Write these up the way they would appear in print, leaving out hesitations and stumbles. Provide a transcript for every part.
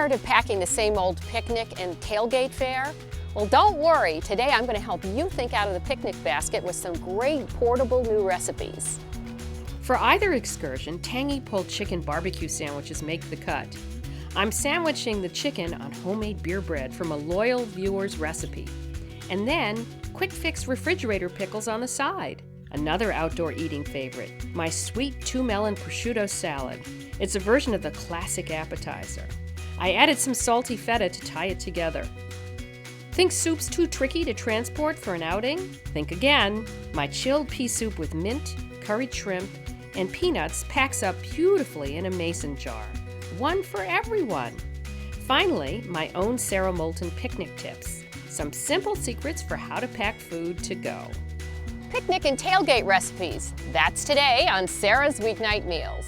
tired of packing the same old picnic and tailgate fare? Well, don't worry. Today I'm going to help you think out of the picnic basket with some great portable new recipes. For either excursion, tangy pulled chicken barbecue sandwiches make the cut. I'm sandwiching the chicken on homemade beer bread from a loyal viewer's recipe. And then, quick fix refrigerator pickles on the side. Another outdoor eating favorite, my sweet Two Melon Prosciutto salad. It's a version of the classic appetizer. I added some salty feta to tie it together. Think soup's too tricky to transport for an outing? Think again. My chilled pea soup with mint, curried shrimp, and peanuts packs up beautifully in a mason jar. One for everyone. Finally, my own Sara Moulton picnic tips. Some simple secrets for how to pack food to go. Picnic and tailgate recipes. That's today on Sara's Weeknight Meals.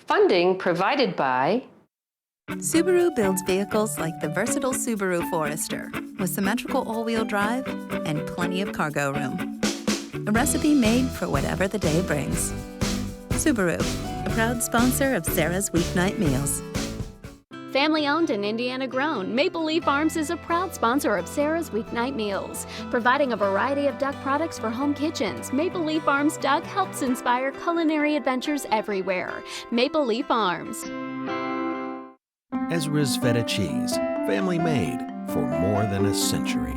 Funding provided by Subaru builds vehicles like the versatile Subaru Forester with symmetrical all-wheel drive and plenty of cargo room. A recipe made for whatever the day brings. Subaru, a proud sponsor of Sara's Weeknight Meals. Family-owned and Indiana-grown, Maple Leaf Farms is a proud sponsor of Sara's Weeknight Meals. Providing a variety of duck products for home kitchens, Maple Leaf Farms Duck helps inspire culinary adventures everywhere. Maple Leaf Farms. Ezra's Feta Cheese, family made for more than a century.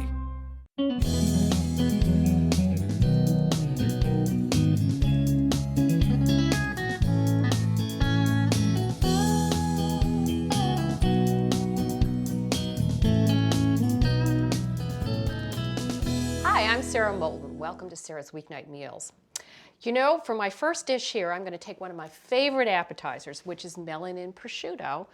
Hi, I'm Sara Moulton. Welcome to Sara's Weeknight Meals. You know, for my first dish here, I'm going to take one of my favorite appetizers, which is melon and prosciutto,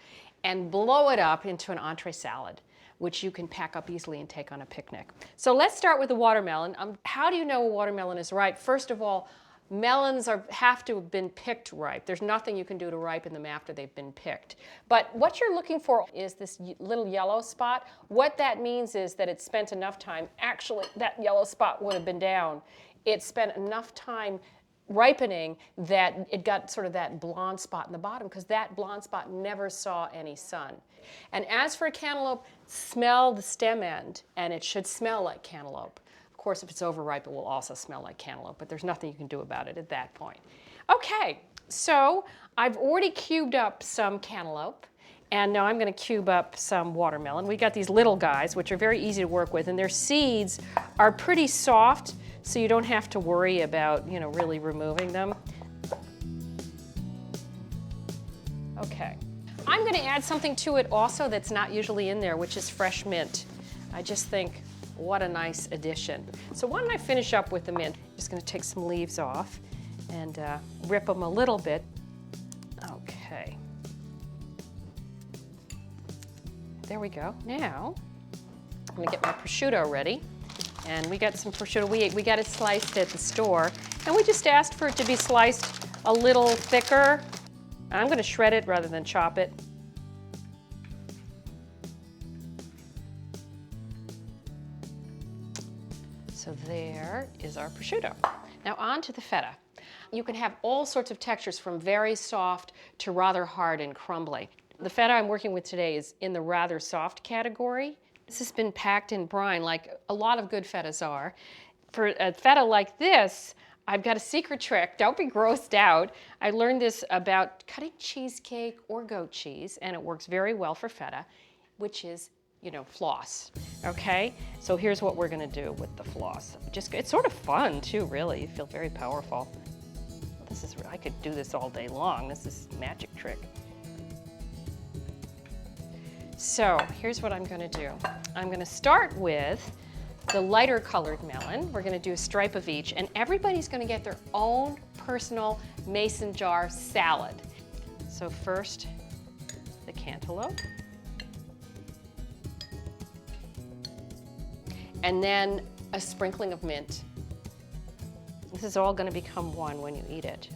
and blow it up into an entree salad, which you can pack up easily and take on a picnic. So let's start with the watermelon. How do you know a watermelon is ripe? First of all, melons have to have been picked ripe. There's nothing you can do to ripen them after they've been picked. But what you're looking for is this little yellow spot. What that means is that it spent enough time, actually that yellow spot would have been down. It spent enough time ripening that it got sort of that blonde spot in the bottom, because that blonde spot never saw any sun. And as for a cantaloupe, smell the stem end, and it should smell like cantaloupe. Of course, if it's overripe, it will also smell like cantaloupe, but there's nothing you can do about it at that point. Okay, so I've already cubed up some cantaloupe, and now I'm going to cube up some watermelon. We got these little guys, which are very easy to work with, and their seeds are pretty soft, so you don't have to worry about, really removing them. Okay. I'm going to add something to it also that's not usually in there, which is fresh mint. I just think, what a nice addition. So why don't I finish up with the mint? I'm just going to take some leaves off and rip them a little bit. Okay. There we go. Now, I'm going to get my prosciutto ready. And we got some prosciutto. We got it sliced at the store. And we just asked for it to be sliced a little thicker. I'm going to shred it rather than chop it. So there is our prosciutto. Now on to the feta. You can have all sorts of textures from very soft to rather hard and crumbly. The feta I'm working with today is in the rather soft category. This has been packed in brine like a lot of good fetas are. For a feta like this, I've got a secret trick. Don't be grossed out. I learned this about cutting cheesecake or goat cheese, and it works very well for feta, which is, floss, okay? So here's what we're gonna do with the floss. It's sort of fun too, really. You feel very powerful. I could do this all day long. This is a magic trick. So here's what I'm going to do. I'm going to start with the lighter colored melon. We're going to do a stripe of each, and everybody's going to get their own personal mason jar salad. So first, the cantaloupe. And then a sprinkling of mint. This is all going to become one when you eat it.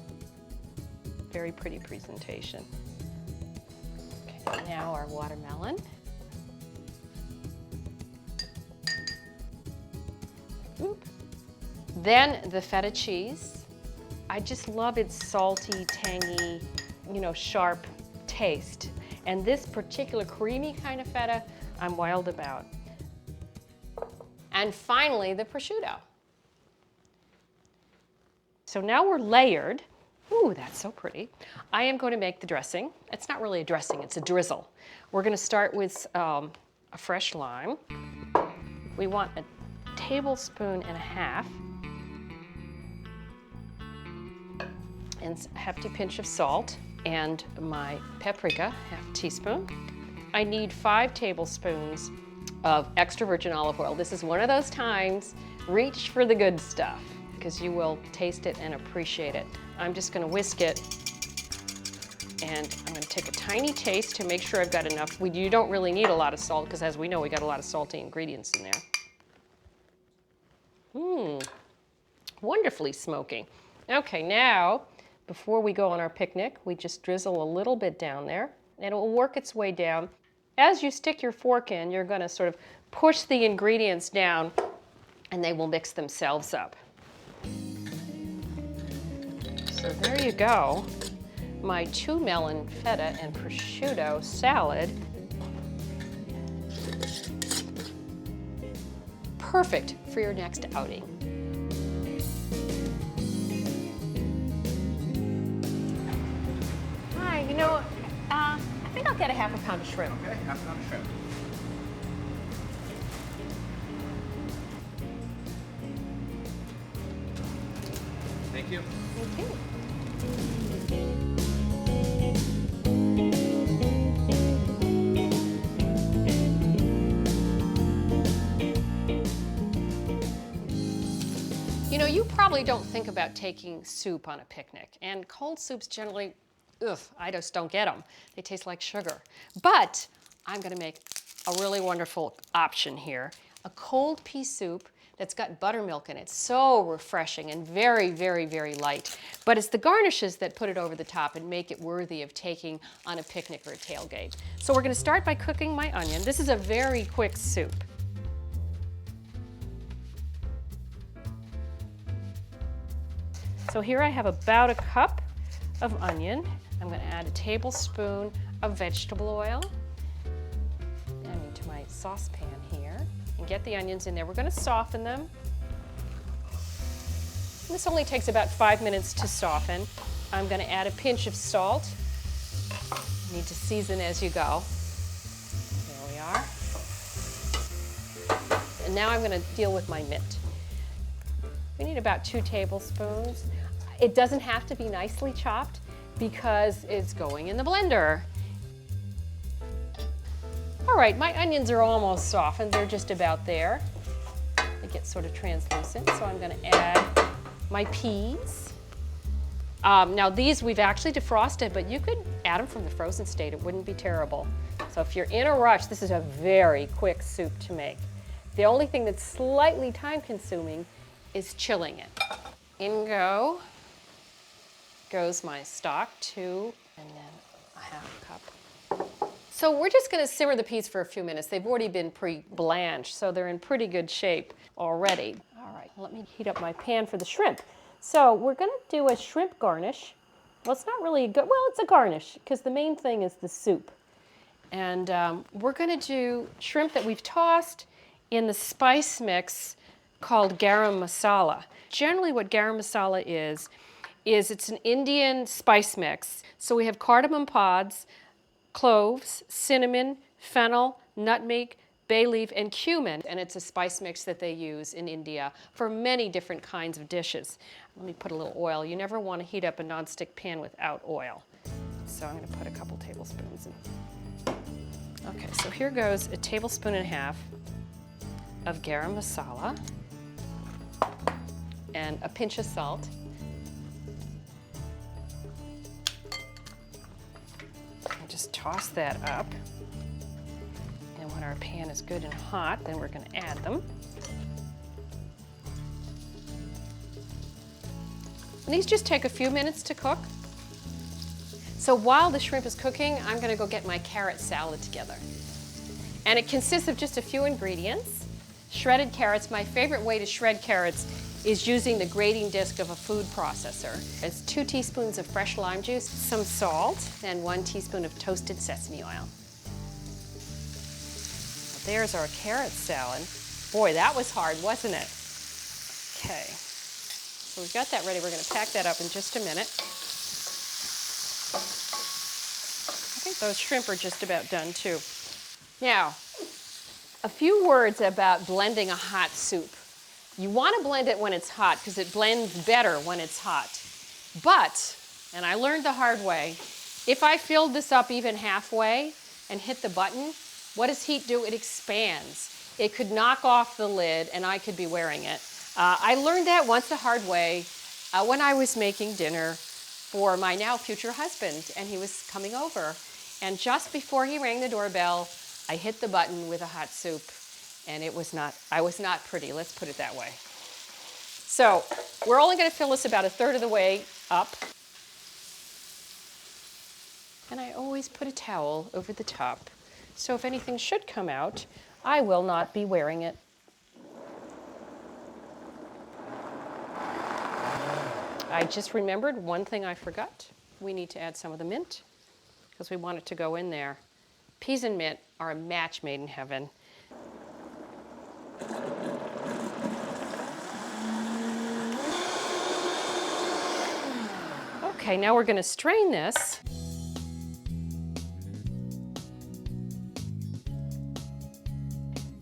Very pretty presentation. Okay, now our watermelon. Oop. Then the feta cheese. I just love its salty, tangy, sharp taste. And this particular creamy kind of feta, I'm wild about. And finally, the prosciutto. So now we're layered. Ooh, that's so pretty. I am going to make the dressing. It's not really a dressing, it's a drizzle. We're going to start with a fresh lime. We want a tablespoon and a half. And a hefty pinch of salt, and my paprika, half a teaspoon. I need 5 tablespoons of extra virgin olive oil. This is one of those times, reach for the good stuff, because you will taste it and appreciate it. I'm just gonna whisk it, and I'm gonna take a tiny taste to make sure I've got enough. You don't really need a lot of salt, because as we know, we got a lot of salty ingredients in there. Wonderfully smoky. Okay, now, before we go on our picnic, we just drizzle a little bit down there, and it will work its way down. As you stick your fork in, you're going to sort of push the ingredients down, and they will mix themselves up. So there you go, my 2 melon feta and prosciutto salad. Perfect for your next outing. I think I'll get a half a pound of shrimp. Okay, half a pound of shrimp. Thank you. Thank you. You probably don't think about taking soup on a picnic, and cold soups generally, I just don't get them. They taste like sugar. But I'm gonna make a really wonderful option here. A cold pea soup that's got buttermilk in it. So refreshing and very, very, very light. But it's the garnishes that put it over the top and make it worthy of taking on a picnic or a tailgate. So we're gonna start by cooking my onion. This is a very quick soup. So here I have about a cup of onion. I'm going to add a tablespoon of vegetable oil into my saucepan here and get the onions in there. We're going to soften them. This only takes about 5 minutes to soften. I'm going to add a pinch of salt. You need to season as you go. There we are. And now I'm going to deal with my mint. We need about 2 tablespoons. It doesn't have to be nicely chopped because it's going in the blender. All right, my onions are almost softened. They're just about there. They get sort of translucent, so I'm gonna add my peas. Now these we've actually defrosted, but you could add them from the frozen state. It wouldn't be terrible. So if you're in a rush, this is a very quick soup to make. The only thing that's slightly time consuming is chilling it. In goes my stock, 2, and then a half cup. So we're just gonna simmer the peas for a few minutes. They've already been pre-blanched, so they're in pretty good shape already. All right, let me heat up my pan for the shrimp. So we're gonna do a shrimp garnish. Well, it's not really good, well, it's a garnish, because the main thing is the soup. And we're gonna do shrimp that we've tossed in the spice mix called garam masala. Generally what garam masala is it's an Indian spice mix. So we have cardamom pods, cloves, cinnamon, fennel, nutmeg, bay leaf, and cumin. And it's a spice mix that they use in India for many different kinds of dishes. Let me put a little oil. You never want to heat up a nonstick pan without oil. So I'm going to put a couple tablespoons in. Okay, so here goes a tablespoon and a half of garam masala and a pinch of salt. Just toss that up. And when our pan is good and hot, then we're going to add them. And these just take a few minutes to cook. So while the shrimp is cooking, I'm gonna go get my carrot salad together. And it consists of just a few ingredients. Shredded carrots. My favorite way to shred carrots is using the grating disc of a food processor. It's 2 teaspoons of fresh lime juice, some salt, and 1 teaspoon of toasted sesame oil. There's our carrot salad. Boy, that was hard, wasn't it? Okay, so we've got that ready. We're gonna pack that up in just a minute. I think those shrimp are just about done too. Now, a few words about blending a hot soup. You want to blend it when it's hot because it blends better when it's hot. But, and I learned the hard way, if I filled this up even halfway and hit the button, what does heat do? It expands. It could knock off the lid and I could be wearing it. I learned that once the hard way when I was making dinner for my now future husband, and he was coming over. And just before he rang the doorbell, I hit the button with a hot soup. And I was not pretty, let's put it that way. So we're only gonna fill this about 1/3 of the way up. And I always put a towel over the top. So if anything should come out, I will not be wearing it. I just remembered one thing I forgot. We need to add some of the mint because we want it to go in there. Peas and mint are a match made in heaven. Okay, now we're going to strain this.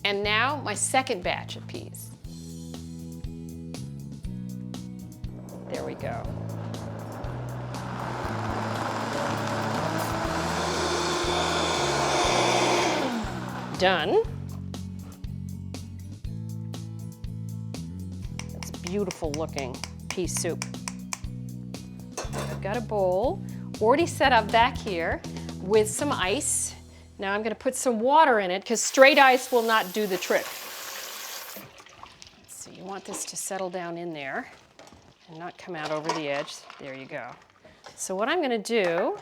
And now my second batch of peas. There we go. Done. That's beautiful looking pea soup. I've got a bowl already set up back here with some ice. Now I'm going to put some water in it because straight ice will not do the trick. So you want this to settle down in there and not come out over the edge. There you go. So what I'm going to do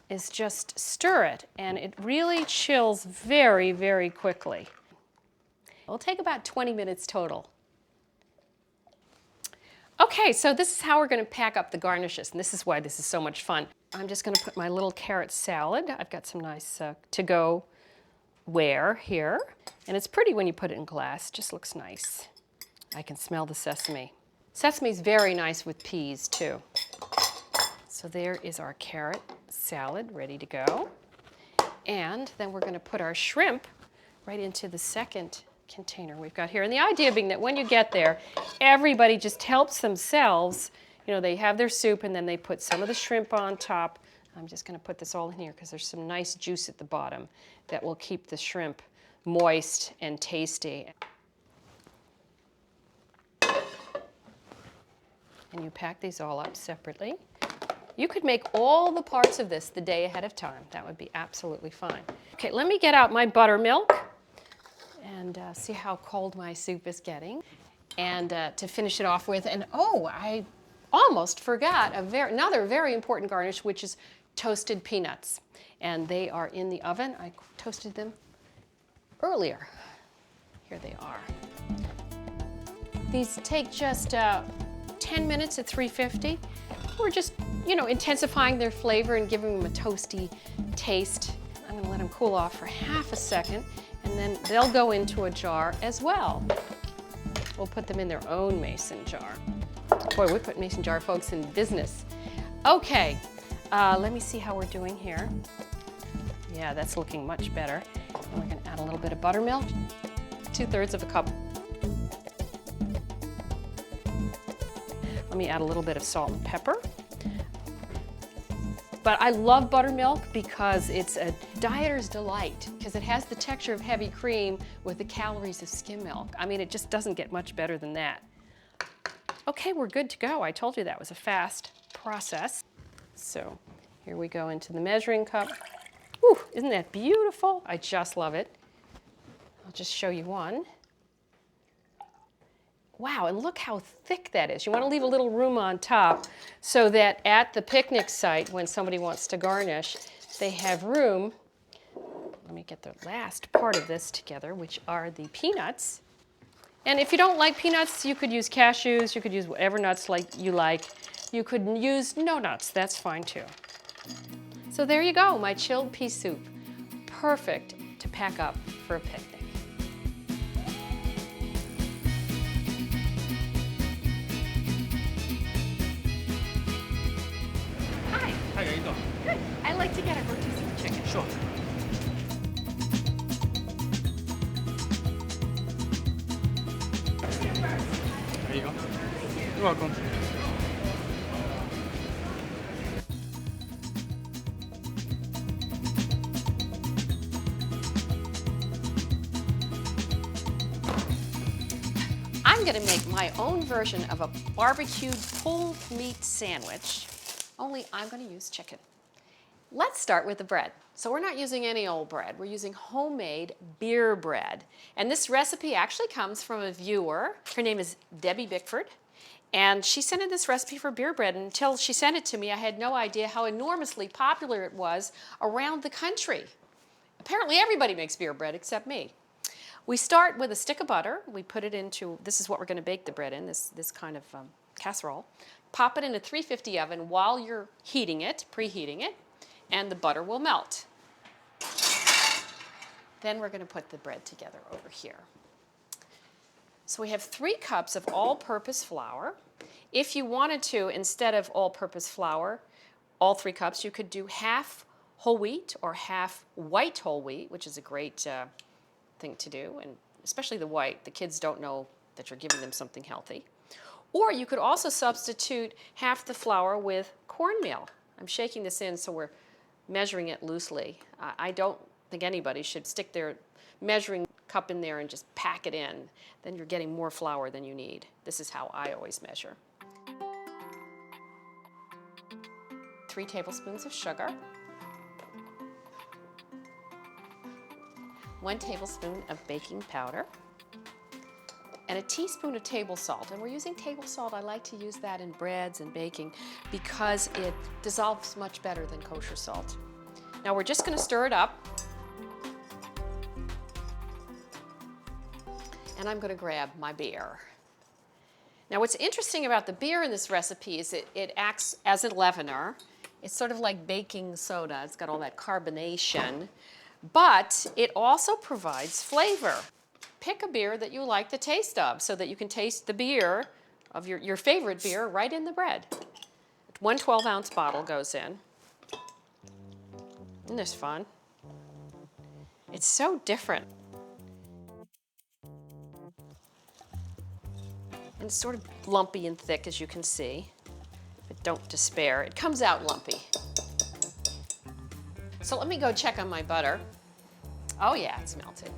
is just stir it, and it really chills very, very quickly. It'll take about 20 minutes total. Okay, so this is how we're going to pack up the garnishes, and this is why this is so much fun. I'm just going to put my little carrot salad. I've got some nice to-go ware here, and it's pretty when you put it in glass. Just looks nice. I can smell the sesame. Sesame's very nice with peas too. So there is our carrot salad ready to go, and then we're going to put our shrimp right into the second container we've got here. And the idea being that when you get there, everybody just helps themselves. You know, they have their soup and then they put some of the shrimp on top. I'm just going to put this all in here because there's some nice juice at the bottom that will keep the shrimp moist and tasty. And you pack these all up separately. You could make all the parts of this the day ahead of time. That would be absolutely fine. Okay, let me get out my buttermilk and see how cold my soup is getting. And to finish it off with, and oh, I almost forgot another very important garnish, which is toasted peanuts. And they are in the oven. I toasted them earlier. Here they are. These take just 10 minutes at 350. We're just, you know, intensifying their flavor and giving them a toasty taste. I'm gonna let them cool off for half a second, and then they'll go into a jar as well. We'll put them in their own mason jar. Boy, we put mason jar folks in business. Okay, let me see how we're doing here. Yeah, that's looking much better. And we're gonna add a little bit of buttermilk, 2/3 of a cup. Let me add a little bit of salt and pepper. But I love buttermilk because it's a dieter's delight, because it has the texture of heavy cream with the calories of skim milk. I mean, it just doesn't get much better than that. Okay, we're good to go. I told you that was a fast process. So here we go into the measuring cup. Ooh, isn't that beautiful? I just love it. I'll just show you one. Wow, and look how thick that is. You want to leave a little room on top so that at the picnic site, when somebody wants to garnish, they have room. Let me get the last part of this together, which are the peanuts. And if you don't like peanuts, you could use cashews, you could use whatever nuts you like. You could use no nuts, that's fine too. So there you go, my chilled pea soup. Perfect to pack up for a picnic. Hi. Hi, how you doing? Good. I'd like to get a rotisserie chicken. Sure. There you go. You're welcome. I'm going to make my own version of a barbecued pulled meat sandwich, only I'm going to use chicken. Let's start with the bread. So we're not using any old bread. We're using homemade beer bread. And this recipe actually comes from a viewer. Her name is Debbie Bickford. And she sent in this recipe for beer bread. And until she sent it to me, I had no idea how enormously popular it was around the country. Apparently everybody makes beer bread except me. We start with a stick of butter. We put it into, this is what we're going to bake the bread in, this kind of casserole. Pop it in a 350 oven while you're heating it, preheating it, and the butter will melt. Then we're going to put the bread together over here. So we have 3 cups of all-purpose flour. If you wanted to, instead of all-purpose flour, all 3 cups, you could do half whole wheat or half white whole wheat, which is a great thing to do, and especially the white. The kids don't know that you're giving them something healthy. Or you could also substitute half the flour with cornmeal. I'm shaking this in so we're measuring it loosely. I don't think anybody should stick their measuring cup in there and just pack it in. Then you're getting more flour than you need. This is how I always measure. 3 tablespoons of sugar. 1 tablespoon of baking powder. And a teaspoon of table salt. And we're using table salt. I like to use that in breads and baking because it dissolves much better than kosher salt. Now we're just going to stir it up. And I'm going to grab my beer. Now what's interesting about the beer in this recipe is it acts as a leavener. It's sort of like baking soda. It's got all that carbonation. But it also provides flavor. Pick a beer that you like the taste of so that you can taste the beer of your favorite beer right in the bread. 1 12-ounce bottle goes in. Isn't this fun? It's so different. And it's sort of lumpy and thick, as you can see. But don't despair. It comes out lumpy. So let me go check on my butter. Oh yeah, it's melted.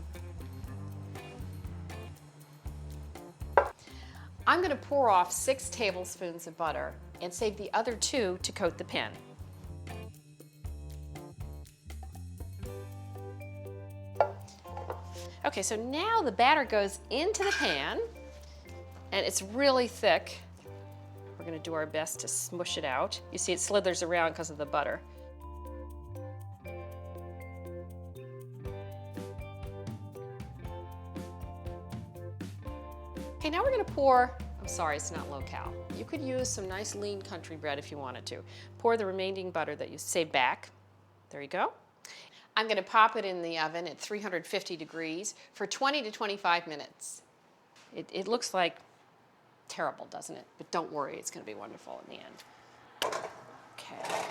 I'm going to pour off 6 tablespoons of butter and save the other 2 to coat the pan. Okay, so now the batter goes into the pan and it's really thick. We're going to do our best to smush it out. You see it slithers around because of the butter. Okay, now we're going to pour, I'm sorry, it's not low-cal. You could use some nice lean country bread if you wanted to. Pour the remaining butter that you saved back. There you go. I'm going to pop it in the oven at 350 degrees for 20 to 25 minutes. It looks like terrible, doesn't it? But don't worry, it's going to be wonderful in the end. Okay.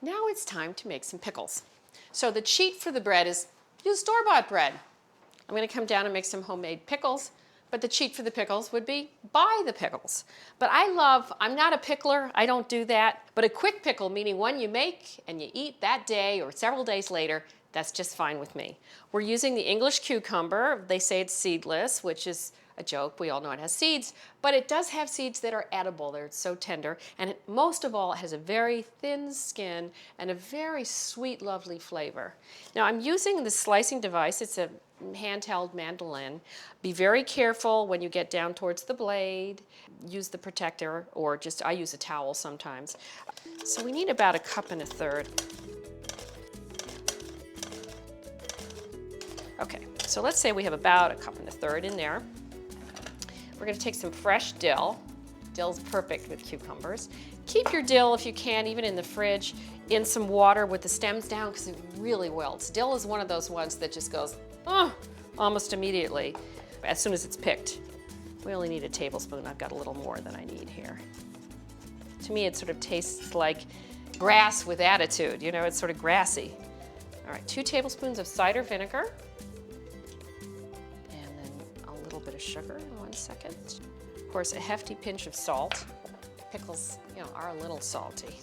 Now it's time to make some pickles. So the cheat for the bread is use store-bought bread. I'm going to come down and make some homemade pickles, but the cheat for the pickles would be buy the pickles. But I'm not a pickler, I don't do that, but a quick pickle, meaning one you make and you eat that day or several days later, that's just fine with me. We're using the English cucumber. They say it's seedless, which is a joke. We all know it has seeds, but it does have seeds that are edible. They're so tender, and most of all, it has a very thin skin and a very sweet, lovely flavor. Now, I'm using the slicing device. It's a handheld mandolin. Be very careful when you get down towards the blade. Use the protector, or I use a towel sometimes. So we need about 1.25 cups. Okay, so let's say we have about 1.25 cups in there. We're going to take some fresh dill. Dill's perfect with cucumbers. Keep your dill, if you can, even in the fridge, in some water with the stems down, because it really wilts. Dill is one of those ones that just goes, almost immediately as soon as it's picked. We only need a tablespoon. I've got a little more than I need here. To me, it sort of tastes like grass with attitude. You know, it's sort of grassy. All right, 2 tablespoons of cider vinegar. And then a little bit of sugar in 1 second. Of course, a hefty pinch of salt. Pickles, are a little salty.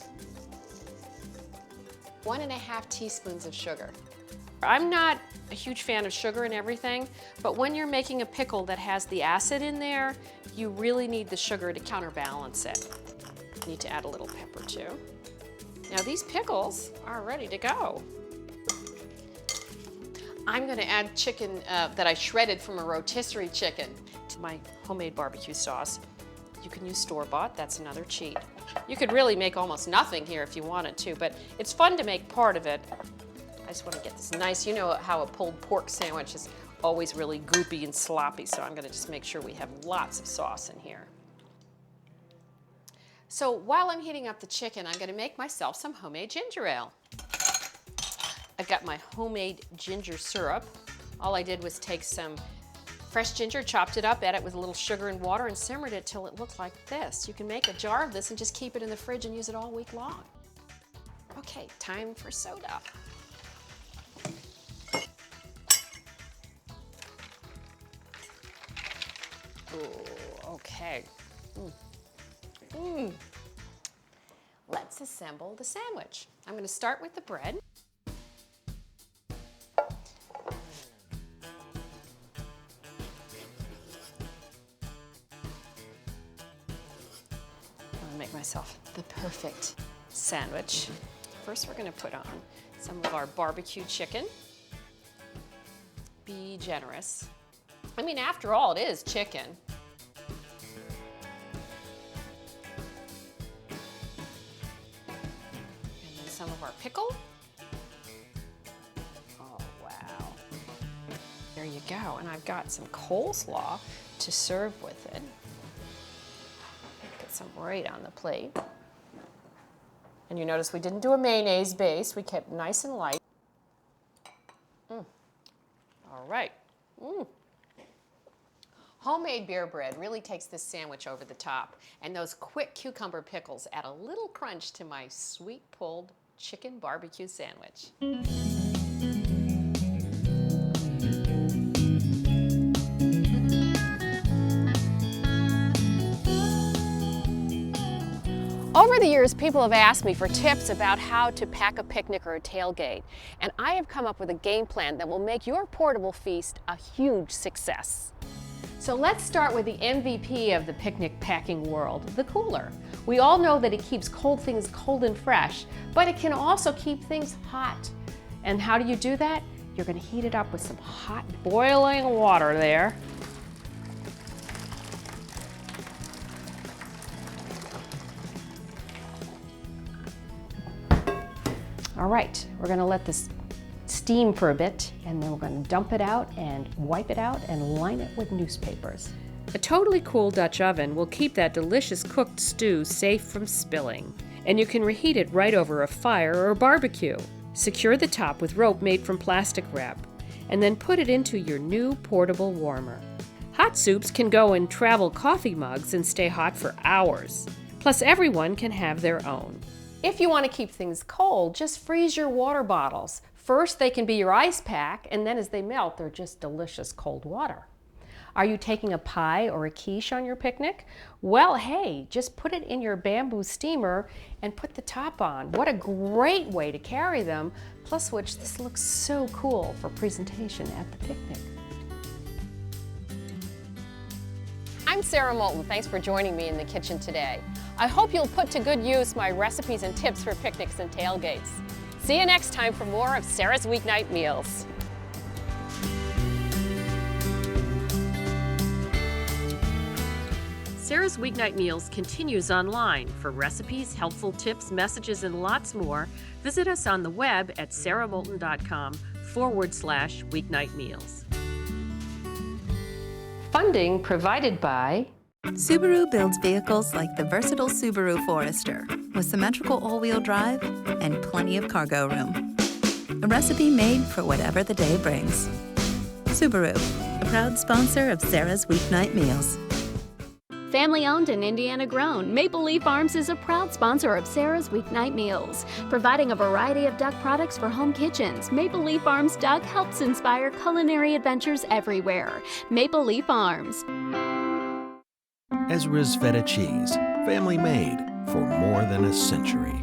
1.5 teaspoons of sugar. I'm not a huge fan of sugar in everything, but when you're making a pickle that has the acid in there, you really need the sugar to counterbalance it. You need to add a little pepper too. Now these pickles are ready to go. I'm going to add chicken that I shredded from a rotisserie chicken to my homemade barbecue sauce. You can use store-bought, that's another cheat. You could really make almost nothing here if you wanted to, but it's fun to make part of it. I just want to get this nice, you know how a pulled pork sandwich is always really goopy and sloppy, so I'm going to just make sure we have lots of sauce in here. So while I'm heating up the chicken, I'm going to make myself some homemade ginger ale. I've got my homemade ginger syrup. All I did was take some fresh ginger, chopped it up, add it with a little sugar and water, and simmered it till it looked like this. You can make a jar of this and just keep it in the fridge and use it all week long. Okay, time for soda. Ooh, okay. Let's assemble the sandwich. I'm going to start with the bread. Make myself the perfect sandwich. First, we're going to put on some of our barbecue chicken. Be generous. I mean, after all, it is chicken. And then some of our pickle. Oh, wow. There you go. And I've got some coleslaw to serve with it. Some right on the plate. And you notice we didn't do a mayonnaise base. We kept nice and light. All right. Homemade beer bread really takes this sandwich over the top. And those quick cucumber pickles add a little crunch to my sweet pulled chicken barbecue sandwich. Over the years, people have asked me for tips about how to pack a picnic or a tailgate, and I have come up with a game plan that will make your portable feast a huge success. So let's start with the MVP of the picnic packing world, the cooler. We all know that it keeps cold things cold and fresh, but it can also keep things hot. And how do you do that? You're going to heat it up with some hot boiling water there. All right, we're going to let this steam for a bit, and then we're going to dump it out and wipe it out and line it with newspapers. A totally cool Dutch oven will keep that delicious cooked stew safe from spilling, and you can reheat it right over a fire or barbecue. Secure the top with rope made from plastic wrap, and then put it into your new portable warmer. Hot soups can go in travel coffee mugs and stay hot for hours. Plus, everyone can have their own. If you want to keep things cold, just freeze your water bottles. First, they can be your ice pack, and then as they melt, they're just delicious cold water. Are you taking a pie or a quiche on your picnic? Well, hey, just put it in your bamboo steamer and put the top on. What a great way to carry them, plus which this looks so cool for presentation at the picnic. I'm Sara Moulton. Thanks for joining me in the kitchen today. I hope you'll put to good use my recipes and tips for picnics and tailgates. See you next time for more of Sara's Weeknight Meals. Sara's Weeknight Meals continues online. For recipes, helpful tips, messages, and lots more, visit us on the web at saramoulton.com/weeknight meals. Funding provided by Subaru builds vehicles like the versatile Subaru Forester with symmetrical all-wheel drive and plenty of cargo room. A recipe made for whatever the day brings. Subaru, a proud sponsor of Sara's Weeknight Meals. Family owned and Indiana grown, Maple Leaf Farms is a proud sponsor of Sara's Weeknight Meals. Providing a variety of duck products for home kitchens, Maple Leaf Farms Duck helps inspire culinary adventures everywhere. Maple Leaf Farms. Ezra's Feta cheese, family made for more than a century.